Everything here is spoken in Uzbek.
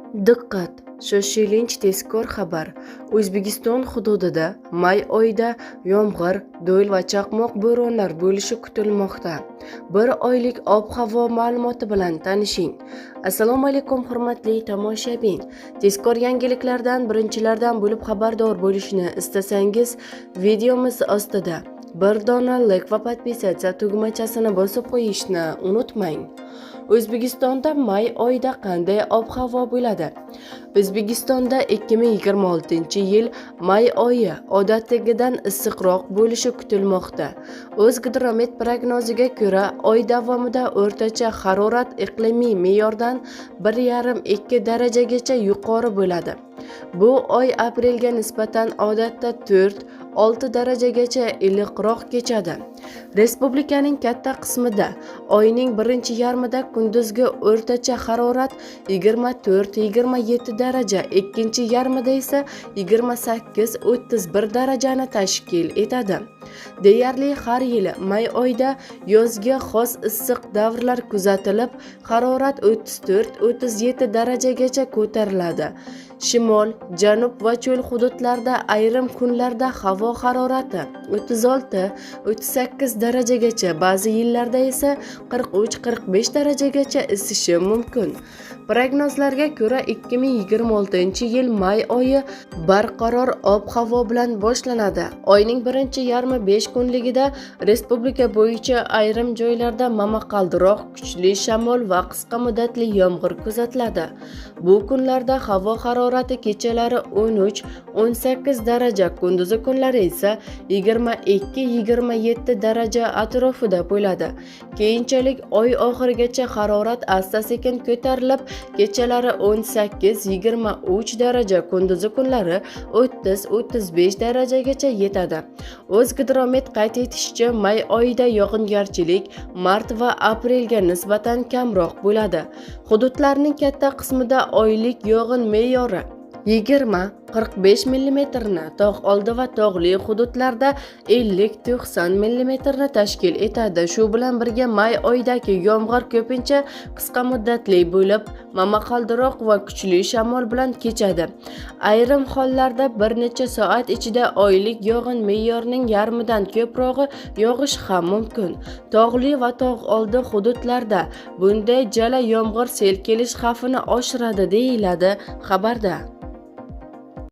Diqqat! Shoshilinch tezkor xabar. O'zbekiston hududida may oyida yomg'ir, do'l va chaqmoq bo'ronlar bo'lishi kutilmoqda. Bir oylik ob-havo ma'lumoti bilan tanishing. Assalomu alaykum hurmatli tomoshabin. Tezkor yangiliklardan birinchilardan bo'lib xabardor bo'lishni istasangiz, videomiz ostida bir dona like va podpisatsiya tugmachasini bosib qo'yishni unutmang. O'zbekistonda may oyida qanday ob-havo bo'ladi? O'zbekistonda 2026-yil may oyi odatdagidan issiqroq bo'lishi kutilmoqda. O'zgidromet prognoziga ko'ra, oy davomida o'rtacha harorat iqlimiy me'yordan 1,5-2 darajagacha yuqori bo'ladi. Bu oy aprelga nisbatan odatda 4-6 darajagacha iliqroq kechadi. Respublikaning katta qismida oyning birinchi yarmida kunduzgi o'rtacha harorat 24-27 daraja, ikkinchi yarmida esa 28-31 darajani tashkil etadi. Deyarli har yili may oyida yozga xos issiq davrlar kuzatilib, harorat 34-37 darajagacha ko'tariladi. Shimol, janub va cho'l hududlarda ayrim kunlarda havo harorati 36-38 darajagacha, ba'zi yillarda esa 43-45 darajagacha isishi mumkin. Prognozlarga ko'ra 2026-yil may oyi barqaror ob-havo bilan boshlanadi. Oyning birinchi yarmi 5 kunligida respublika bo'yicha ayrim joylarda momaqaldiroq, kuchli shamol va qisqa muddatli yomg'ir kuzatiladi. Bu kunlarda havo harorati kechalari 13-18 daraja, kunduzi kunlari esa 22-27 daraja atrofida bo'ladi. Keyinchalik oy oxirigacha harorat asta-sekin ko'tarilib, kechalari 18-23 daraja, kunduzi kunlari 30-35 darajagacha yetadi. O'zgidromet qayd etishicha, may oyida yog'ingarchilik mart va aprelga nisbatan kamroq bo'ladi. Hududlarning katta qismida oylik yog'in me'yori 20-45 mm ni, tog' oldi va tog'li hududlarda 50-90 mm ni tashkil etadi. Shu bilan birga may oyidagi yomg'ir ko'pincha qisqa muddatli bo'lib, momaqaldiroq va kuchli shamol bilan kechadi. Ayrim hollarda bir necha soat ichida oylik yog'in me'yorning yarmidan ko'prog'i yog'ishi ham mumkin. Tog'li va tog' oldi hududlarda bunday jala yomg'ir sel kelish xavfini oshiradi, deyiladi xabarda.